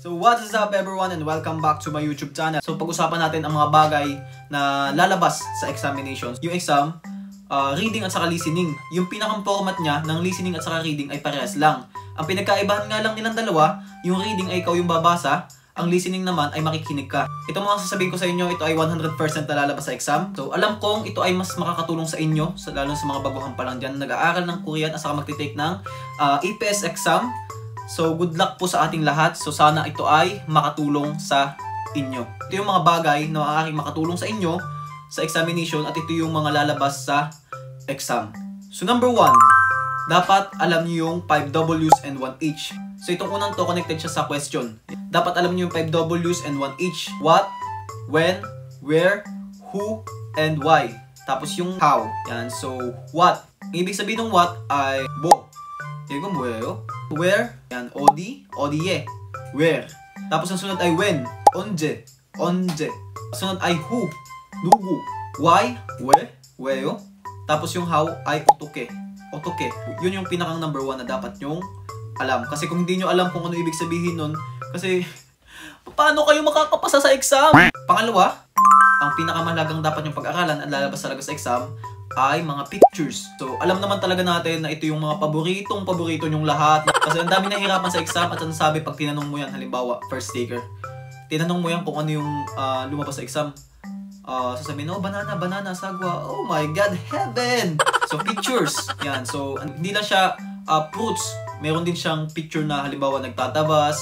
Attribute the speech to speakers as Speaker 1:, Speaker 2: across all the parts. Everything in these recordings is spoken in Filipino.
Speaker 1: So what is up everyone and welcome back to my YouTube channel. So pag-usapan natin ang mga bagay na lalabas sa examinations. Yung exam, reading at saka listening. Yung pinakang format niya ng listening at saka reading ay parehas lang. Ang pinagkaibahan nga lang nilang dalawa, yung reading ay ikaw yung babasa, ang listening naman ay makikinig ka. Ito mga sasabihin ko sa inyo, ito ay 100% na lalabas sa exam. So alam kong ito ay mas makakatulong sa inyo, lalo sa mga baguhan pa lang dyan, nag-aaral ng Korean at saka magtitake ng APS exam. So good luck po sa ating lahat. So sana ito ay makatulong sa inyo. Ito yung mga bagay na maaaring makatulong sa inyo sa examination at ito yung mga lalabas sa exam. So number 1, dapat alam niyo yung 5 W's and 1 H. So itong unang to connected siya sa question. Dapat alam niyo yung 5 W's and 1 H. What, when, where, who, and why. Tapos yung how. Yan. So what. Ang ibig sabihin ng what ay bo. Digo 뭐예요? Where? Yan. 어디? 어디에? Where? Tapos ang sunod ay when. 언제? 언제? Sunod ay who. 누구? Why? 왜? 왜요? Tapos yung how ay 어떻게. 어떻게. Yun yung pinakang number 1 na dapat yung alam. Kasi kung hindi nyo alam kung ano ibig sabihin nun, kasi paano kayo makakapasa sa exam? Pangalawa, ang pinakamahalagang dapat yung pag-aralan at lalabas talaga sa exam ay mga pictures. So, alam naman talaga natin na ito yung mga paborito nyong lahat. Kasi ang dami nahihirapan sa exam at ang sabi pag tinanong mo yan, halimbawa, first taker, tinanong mo yan kung ano yung lumabas sa exam. Sasabihin, oh, banana, sagwa. Oh my God, heaven! So, pictures. Yan. So, hindi lang siya fruits. Meron din siyang picture na halimbawa nagtatabas.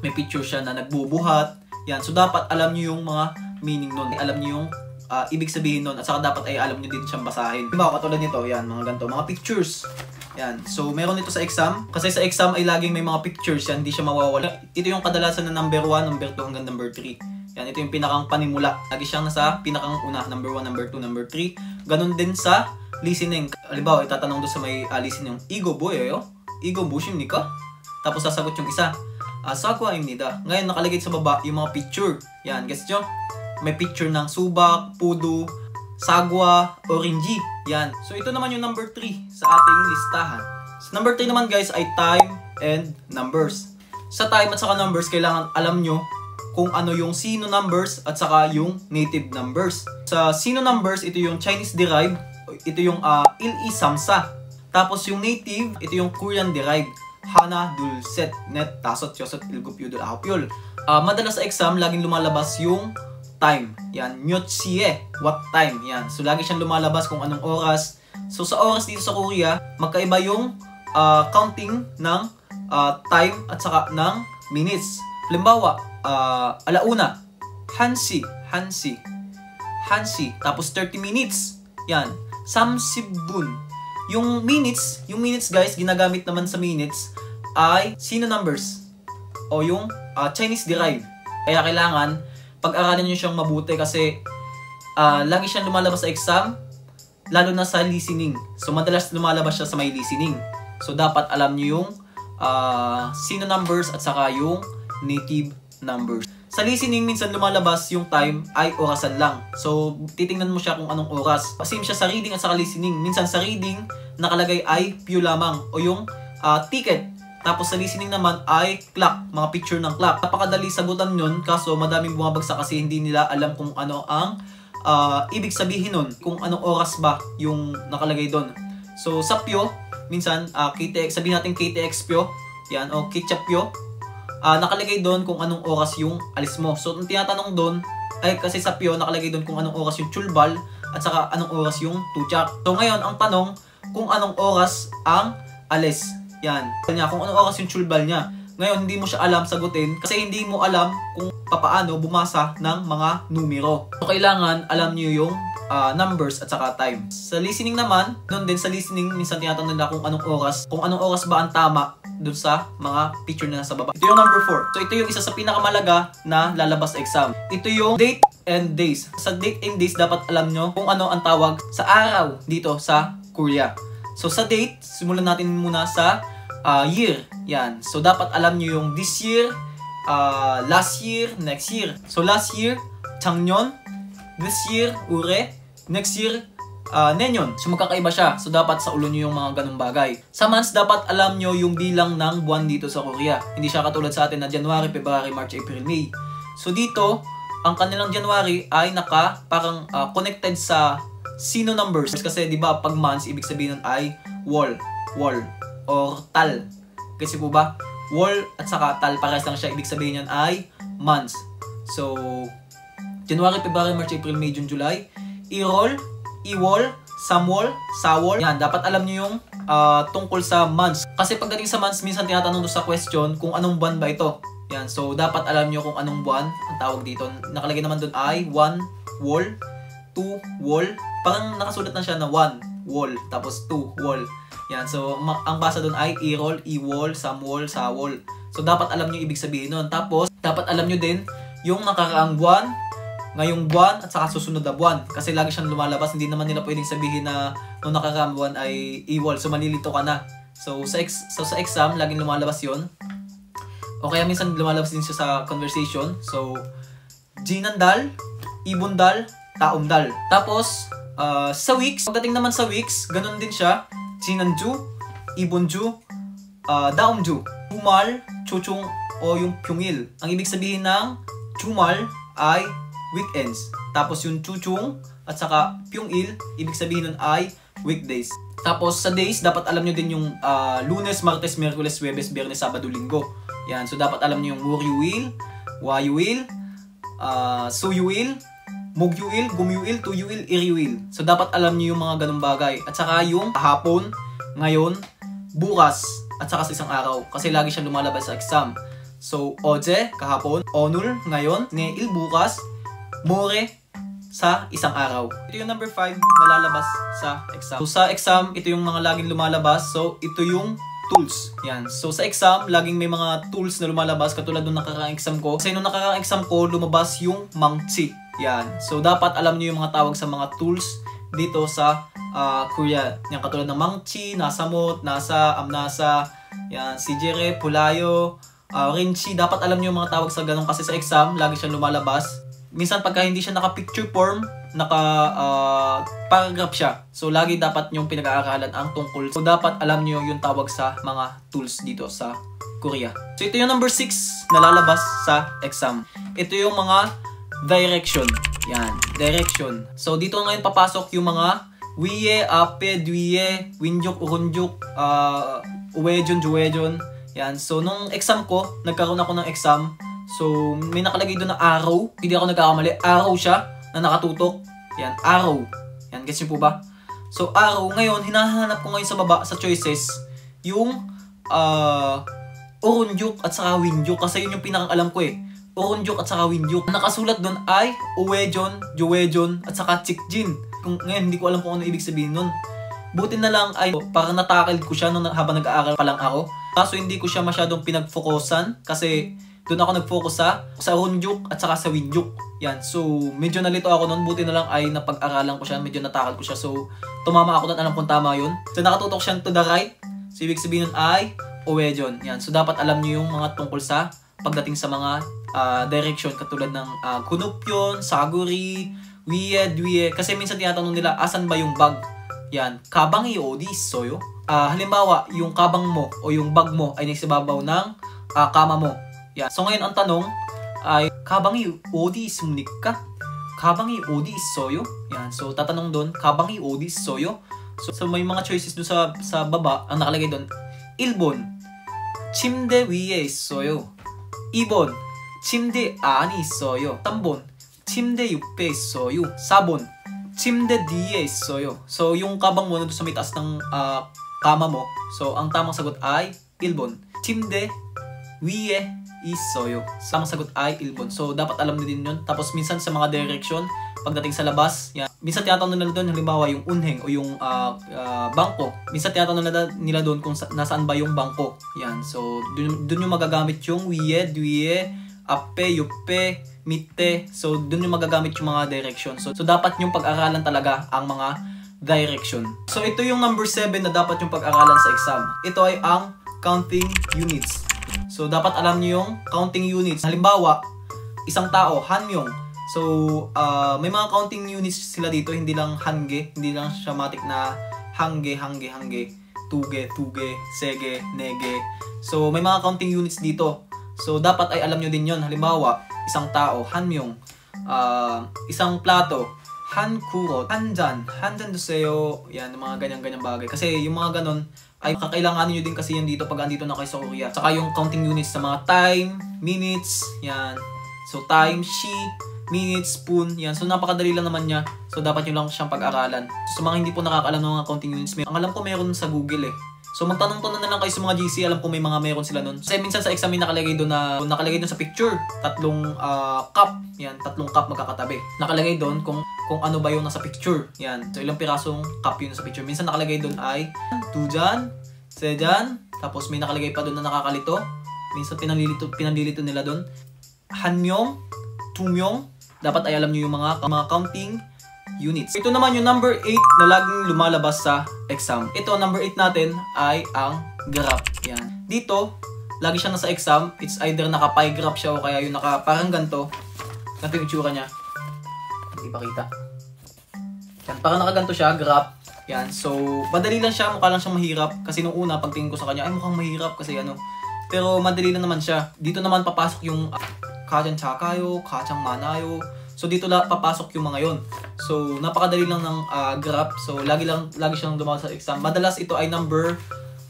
Speaker 1: May picture siya na nagbubuhat. Yan. So, dapat alam niyo yung mga meaning nun. Alam niyo yung ibig sabihin nun. At saka dapat ay alam niyo din siyang basahin. Halimbawa, katulad nito. Yan, mga ganito. Mga pictures. Yan. So, meron ito sa exam. Kasi sa exam ay laging may mga pictures. Yan. Hindi siya mawawala. Ito yung kadalasan na number 1, number 2, hanggang number 3. Yan. Ito yung pinakang panimula. Lagi siyang nasa pinakang una. Number 1, number 2, number 3. Ganon din sa listening. Halimbawa, itatanong doon sa may listening. 이거 뭐예요? 이거 무엇입니까? Tapos sasagot yung isa. 사과입니다. Ngayon nakalagay sa baba yung mga picture. Yan, guess nyo? May picture ng subak, pudu, sagwa, orange. Yan. So ito naman yung number 3 sa ating listahan. So, number 3 naman guys ay time and numbers. Sa time at saka numbers, kailangan alam nyo kung ano yung Sino numbers at saka yung native numbers. Sa Sino numbers, ito yung Chinese derived. Ito yung il-i-samsa. Tapos yung native, ito yung Korean derived. Hana, dul, set, net, tasot, yosot, ilgup, yudul, ahopyol. Madalas sa exam, laging lumalabas yung time. Yan, myotsie, what time. Yan, so lagi siyang lumalabas kung anong oras. So sa oras dito sa Korea, magkaiba yung counting ng time at saka ng minutes. Halimbawa, alauna, hansi, tapos 30 minutes. Yan, 30분. Yung minutes guys, ginagamit naman sa minutes ay Sino numbers o yung Chinese derived. Kaya kailangan pag-aralan nyo siyang mabuti kasi lagi siyang lumalabas sa exam, lalo na sa listening. So madalas lumalabas siya sa may listening. So dapat alam nyo yung Sino numbers at saka yung native numbers. Sa listening, minsan lumalabas yung time ay orasan lang. So, titingnan mo siya kung anong oras. Same siya sa reading at saka listening. Minsan sa reading, nakalagay ay pew lamang o yung ticket. Tapos sa listening naman ay clock, mga picture ng clock. Napakadali sagutan yun, kaso madaming bumabagsak kasi hindi nila alam kung ano ang ibig sabihin nun. Kung anong oras ba yung nakalagay doon. So, sa pew, minsan, KTX, sabihin natin KTX pew, yan, o ketchup pew. Nakalagay doon kung anong oras yung alis mo. So, ang tinatanong doon, ay kasi sa pio, nakalagay doon kung anong oras yung chulbal at saka anong oras yung tuchak. So, ngayon, ang tanong, kung anong oras ang alis. Yan. Kung anong oras yung chulbal niya. Ngayon, hindi mo siya alam sagutin kasi hindi mo alam kung papaano bumasa ng mga numero. So, kailangan alam niyo yung numbers at saka time. Sa listening naman, doon din sa listening, minsan tinatanong nila kung anong oras ba ang tama doon sa mga picture na nasa baba. Ito yung number 4. So ito yung isa sa pinakamalaga na lalabas sa exam. Ito yung date and days. Sa date and days, dapat alam nyo kung ano ang tawag sa araw dito sa Korea. So sa date, simulan natin muna sa year. Yan. So dapat alam nyo yung this year, last year, next year. So last year, 작년, this year, 올해, next year, Nenyon. So magkakaiba siya. So dapat sa ulo nyo yung mga ganung bagay. Sa months, dapat alam nyo yung bilang ng buwan dito sa Korea. Hindi siya katulad sa atin na January, February, March, April, May. So dito, ang kanilang January ay parang connected sa sino numbers. Kasi di ba pag months, ibig sabihin nun ay wall, or tal. Kasi po ba? Wall at saka tal, parehas lang siya. Ibig sabihin yan ay months. So, January, February, March, April, May, June, July. I-roll, i-wall, samwall, sawall. Yan, dapat alam nyo yung tungkol sa months. Kasi pagdating sa months, minsan tinatanong doon sa question kung anong buwan ba ito. Yan, so dapat alam nyo kung anong buwan ang tawag dito. Nakalagay naman doon ay 1 wall, 2 wall. Parang nakasulat na siya na 1 wall, tapos 2 wall. Yan, so ang basa doon ay i-roll, i-wall, samwall, sawall. So dapat alam nyo ibig sabihin nun. Tapos, dapat alam nyo din yung nakaraang buwan, ngayong buwan, at saka susunod na buwan. Kasi lagi siyang lumalabas. Hindi naman nila pwedeng sabihin na nung nakaraang buwan ay i-wall. So malilito ka na. So sa exam, laging lumalabas yon. O kaya minsan lumalabas din siya sa conversation. So, Jinandal, Ibundal, Taumdal. Tapos, sa weeks, pagdating naman sa weeks, ganun din siya. Jinanju, Ibunju, Daumju. Jumal, Chuchung, o yung Pyungil. Ang ibig sabihin ng Jumal ay weekends. Tapos yung Chuchung at saka Pyungil, ibig sabihin nun ay weekdays. Tapos sa days, dapat alam nyo din yung Lunes, Martes, Miyerkules, Huwebes, Biyernes, Sabado, Linggo. Yan, so dapat alam nyo yung Wuryuil, Wayuil, Suyuil, Mugyuil, Gumyuil, Tuyuil, Iriuil. So dapat alam nyo yung mga ganung bagay. At saka yung hapon, ngayon, bukas, at saka sa isang araw. Kasi lagi siyang lumalabas sa exam. So, Oje, kahapon, Onul, ngayon, Neil, bukas, More, sa isang araw. Ito yung number 5 na lalabas sa exam. So, sa exam, ito yung mga laging lumalabas. So, ito yung tools. Yan. So, sa exam, laging may mga tools na lumalabas katulad nung nakaraang exam ko. Kasi nung nakaraang exam ko, lumabas yung Mangchi. Yan. So, dapat alam nyo yung mga tawag sa mga tools dito sa Korea. Yan, katulad ng Mangchi, Nasamot, Nasa, Amnasa, yan, Sijere, Pulayo, Rinchi. Dapat alam nyo yung mga tawag sa ganun kasi sa exam, lagi siyang lumalabas. Minsan pagka hindi siya naka-picture form, naka-paragraph siya. So, lagi dapat yung pinag-aaralan ang tungkol. So, dapat alam nyo yung tawag sa mga tools dito sa Korea. So, ito yung number 6 na lalabas sa exam. Ito yung mga direction. Yan, direction. So, dito ngayon papasok yung mga wiye, ape, duye, winjuk, urunjuk, uwejon, juwejon. Yan. So, nung exam ko, nagkaroon ako ng exam. So, may nakalagay doon na arrow. Hindi ako nagkakamali. Arrow siya na nakatutok. Yan, arrow. Yan, gets niyo po ba? So, arrow. Ngayon, hinahanap ko ngayon sa baba, sa choices, yung urunjuk at saka winjuk. Kasi yun yung pinakang-alam ko eh. Urunjuk at saka winjuk. Nakasulat doon ay uwejon, juwejon, at saka chikjin. Ngayon, hindi ko alam kung ano ibig sabihin nun. Buti na lang ay parang natakil ko siya nung habang nag-aaral pa lang ako. Kaso hindi ko siya masyadong pinag-focusan kasi doon ako nag-focus sa urunjuk at saka sa winjuk. Yan. So, medyo nalito ako nun. Buti na lang ay napag-aralan ko siya. Medyo natakal ko siya. So, tumama ako doon. Alam kong tama yun. So, nakatutok siya to the right. So, ibig sabihin nun ay uwejon. Yan. So, dapat alam nyo yung mga tungkol sa pagdating sa mga direction. Katulad ng kunupyon, saguri, wiye, duye. Kasi minsan tinatanong nila, asan ba yung bag? Yan. Kabang i-odi soyo. Halimbawa, yung kabang mo o yung bag mo ay nagsibabaw ng kama mo. Yeah. So ngayon ang tanong ay kabangi odi isumnika? Kabangi odi isoyo? Yan. So tatanong doon, kabangi odi isoyo? So may mga choices doon sa baba ang nakalagay doon. 1번 침대 위에 있어요. 2번 침대 안에 있어요. 3번 침대 옆에 있어요. 4번 침대 뒤에 있어요. So yung kabang mo doon sa may taas ng kama mo. So ang tamang sagot ay 1번 침대 위에 isoyo. Tamang sagot ay 1번. So, dapat alam nyo din yun. Tapos, minsan sa mga direction, pagdating sa labas, yan. Minsan tinatanong nila doon, halimbawa, yung unheng o yung bangko. Minsan tinatanong nila doon kung nasaan ba yung bangko. Yan. So, doon yung magagamit yung wiye, duye, ape, yuppe, mitte. So, doon yung magagamit yung mga direction. So dapat yung pag-aralan talaga ang mga direction. So, ito yung number 7 na dapat yung pag-aralan sa exam. Ito ay ang counting units. So, dapat alam niyo yung counting units. Halimbawa, isang tao, hanmyong, So, may mga counting units sila dito, hindi lang hange, hindi lang siya matik na hange, tuge, sege, nege. So, may mga counting units dito. So, dapat ay alam nyo din yon. Halimbawa, isang tao, hanmyong, isang plato, hankurot, hanjan doseyo, yan, mga ganyan-ganyan bagay. Kasi yung mga ganon, ay kakailanganin nyo din kasi yan dito pag andito na kayo sa Korea. Saka yung counting units sa mga time, minutes, yan. So, time, shi, minutes, spoon, yan. So, napakadali lang naman niya. So, dapat nyo lang siyang pag-aralan. So, sa mga hindi po nakakaalam ng mga counting units, ang alam ko meron sa Google eh. So, magtanong-tanong na lang kayo sa mga GC, alam ko may mga meron sila nun. Kasi minsan sa exam nakalagay doon sa picture, 3 cup, yan, 3 cup magkakatabi. Nakalagay doon kung ano ba yung nasa picture, yan. So, ilang pirasong cup yung nasa picture. Minsan nakalagay doon ay 2 jan, 3 jan, tapos may nakalagay pa doon na nakakalito. Minsan pinanlilito nila doon. Hanmyong, tumyong, dapat ay alam nyo yung mga counting units. Ito naman yung number 8 na laging lumalabas sa exam. Ito, number 8 natin ay ang graph. Yan. Dito, lagi siya nasa exam. It's either naka-pie graph siya o kaya yung parang ganito. Ganito yung itsura niya. Hindi pakita. Yan, parang nakaganto siya, graph. Yan. So, madali lang siya. Mukha lang siyang mahirap. Kasi nung una, pagtingin ko sa kanya, ay mukhang mahirap kasi ano. Pero madali lang naman siya. Dito naman papasok yung kajan chakayo, kajang manayo. So dito papasok yung mga yon. So napakadali lang ng graph. So lagi siyang dumawa sa exam. Madalas ito ay number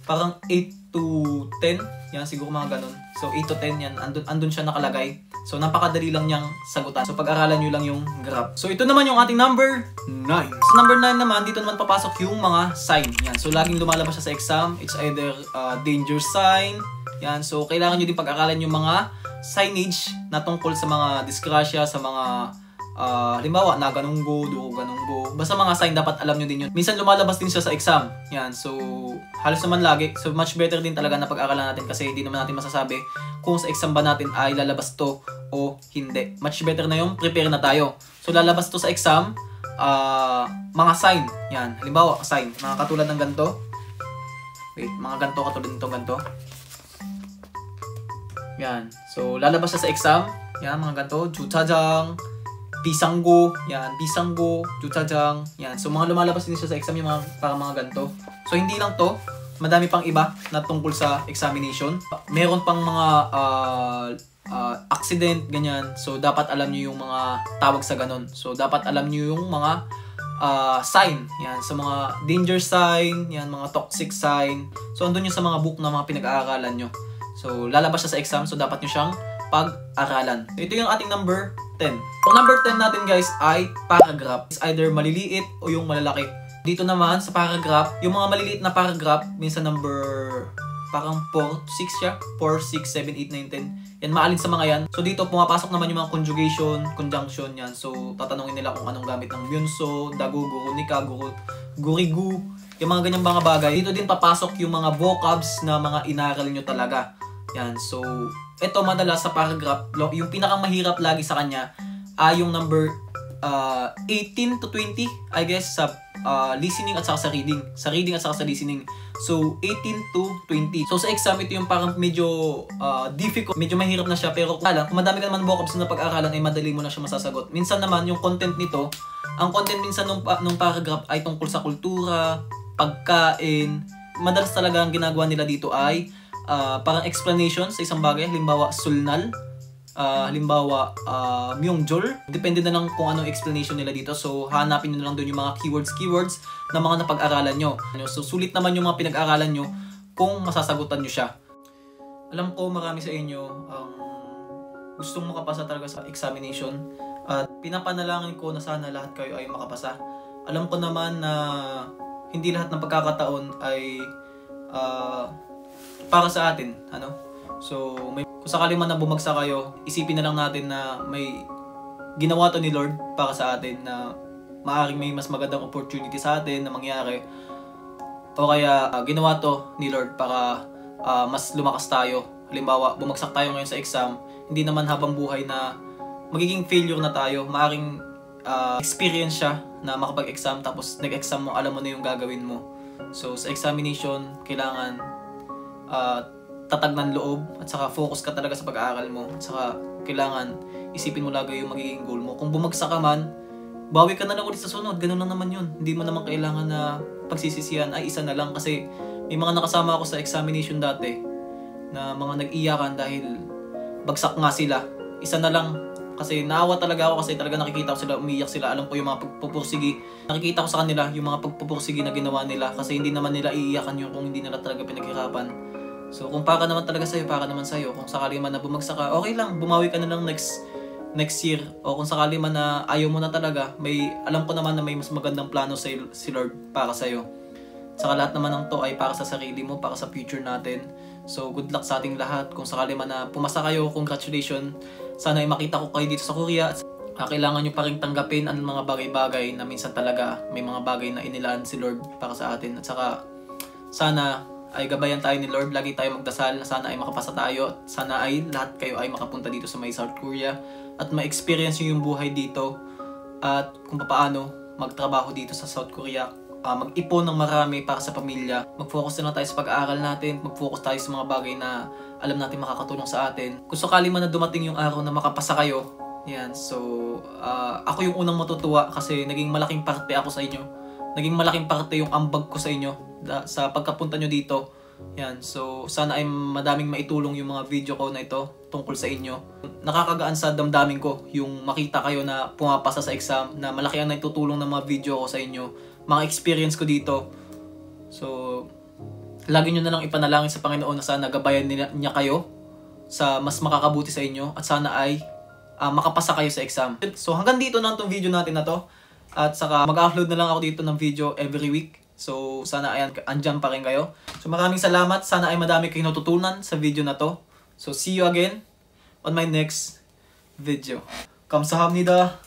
Speaker 1: parang 8 to 10. Yan siguro mga ganun. So 8 to 10 yan. Andun siya nakalagay. So napakadali lang niyang sagutan. So pag-aralan niyo lang yung graph. So ito naman yung ating number 9. Sa number 9 naman, dito naman papasok yung mga sign. Yan. So laging lumalabas siya sa exam. It's either danger sign. Yan. So kailangan niyo din pag-aralan yung mga signage na tungkol sa mga disgrasya, sa mga halimbawa, naganunggo, ganunggo. Basta mga sign, dapat alam nyo din yun. Minsan lumalabas din siya sa exam. Yan, so halos naman lagi. So much better din talaga na pag-aralan natin kasi hindi naman natin masasabi kung sa exam ba natin ay lalabas to o hindi. Much better na yung prepare na tayo. So lalabas to sa exam, mga sign. Yan, halimbawa, sign. Mga katulad ng ganito. Wait, mga ganito katulad nito, ganito. Yan. So, lalabas siya sa exam. Yan, mga ganito. Juchajang, bisanggo. Yan, bisanggo, juchajang. Yan. So, mga lumalabas din siya sa exam yung para mga ganito. So, hindi lang to. Madami pang iba na tungkol sa examination. Meron pang mga accident, ganyan. So, dapat alam nyo yung mga tawag sa ganon. So, dapat alam nyo yung mga sign. Yan. Sa mga danger sign. Yan, mga toxic sign. So, andun yung sa mga book na mga pinag-aaralan nyo. So, lalabas siya sa exam. So, dapat nyo siyang pag-aralan. So, ito yung ating number 10. Ang number 10 natin guys ay paragraph. It's either maliliit o yung malalaki. Dito naman sa paragraph, yung mga maliliit na paragraph, minsan number parang 4 to 6 siya. 4, 6, 7, 8, 9, 10. Yan, maalin sa mga yan. So, dito pumapasok naman yung mga conjugation, conjunction yan. So, tatanungin nila kung anong gamit ng myunso, dago, guru, nika, gurigu, yung mga ganyang mga bagay. Dito din papasok yung mga vocabs na mga inaral nyo talaga. Yan, so, ito madalas sa paragraph, yung pinakamahirap lagi sa kanya ay yung number 18 to 20, I guess, sa listening at saka sa reading. Sa reading at saka sa listening. So, 18 to 20. So, sa exam, ito yung parang medyo difficult. Medyo mahirap na siya. Pero kung madami ka naman vocabs na pag-aralan, ay madali mo na siya masasagot. Minsan naman, yung content nito, ang content minsan nung paragraph ay tungkol sa kultura, pagkain. Madalas talaga ang ginagawa nila dito ay parang explanation sa isang bagay. Halimbawa, sulnal. Halimbawa, myongjol. Depende na lang kung anong explanation nila dito. So, hanapin nyo na lang doon yung mga keywords na mga napag-aralan nyo. So, sulit naman yung mga pinag-aralan nyo kung masasagutan nyo siya. Alam ko marami sa inyo ang gustong makapasa talaga sa examination. At pinapanalangin ko na sana lahat kayo ay makapasa. Alam ko naman na hindi lahat ng pagkakataon ay para sa atin, ano? So, kung sakali man na bumagsak kayo, isipin na lang natin na may ginawa to ni Lord para sa atin, na maaaring may mas magandang opportunity sa atin na mangyari. O kaya ginawa to ni Lord para mas lumakas tayo. Halimbawa, bumagsak tayo ngayon sa exam, hindi naman habang buhay na magiging failure na tayo. Maaaring experience siya na makapag-exam, tapos nag-exam mo, alam mo na yung gagawin mo. So, sa examination, kailangan tatag ng loob at saka focus ka talaga sa pag-aaral mo. At saka kailangan isipin mo lagi yung magiging goal mo. Kung bumagsak ka man, bawi ka na lang ulit sa sunod. Ganun lang naman yun. Hindi mo naman kailangan na pagsisisihan ay isa na lang. Kasi may mga nakasama ako sa examination dati na mga nag-iyakan dahil bagsak nga sila. Isa na lang. Kasi naawa talaga ako kasi talaga nakikita ko sila, umiyak sila. Alam ko yung mga pagpupursigi. Nakikita ko sa kanila yung mga pagpupursigi na ginawa nila. Kasi hindi naman nila iiyakan yung kung hindi nila talaga pinaghirapan. So kung para naman talaga sa'yo, para naman sa'yo. Kung sakali man na bumagsak ka, okay lang. Bumawi ka na lang next year. O kung sakali man na ayaw mo na talaga, alam ko naman na may mas magandang plano si Lord para sa'yo. Saka lahat naman ng to ay para sa sarili mo, para sa future natin. So good luck sa ating lahat. Kung sakali man na pumasa kayo, congratulations. Sana ay makita ko kayo dito sa Korea. Kailangan nyo pa rin tanggapin ang mga bagay-bagay na minsan talaga may mga bagay na inilaan si Lord para sa atin. At saka sana ay gabayan tayo ni Lord. Lagi tayo magdasal na sana ay makapasa tayo. Sana ay lahat kayo ay makapunta dito sa may South Korea at ma-experience nyo yung buhay dito at kung paano magtrabaho dito sa South Korea. Mag-ipon ng marami para sa pamilya. Mag-focus na lang tayo sa pag-aaral natin. Mag-focus tayo sa mga bagay na alam natin makakatulong sa atin. Kung sakali man na dumating yung araw na makapasa kayo, yan. So, ako yung unang matutuwa kasi naging malaking parte ako sa inyo. Naging malaking parte yung ambag ko sa inyo sa pagkapunta nyo dito. Yan. So, sana ay madaming maitulong yung mga video ko na ito tungkol sa inyo. Nakakagaan sa damdamin ko yung makita kayo na pumapasa sa exam, na malaki ang naitutulong ng mga video ko sa inyo, mga experience ko dito. So, lagi nyo na lang ipanalangin sa Panginoon na sana gabayan niya kayo sa mas makakabuti sa inyo at sana ay makapasa kayo sa exam. So, hanggang dito na itong video natin na to. At saka mag-upload na lang ako dito ng video every week. So, sana ay andyan pa rin kayo. So, maraming salamat. Sana ay madami kayong natutunan sa video na to. So, see you again on my next video. 감사합니다.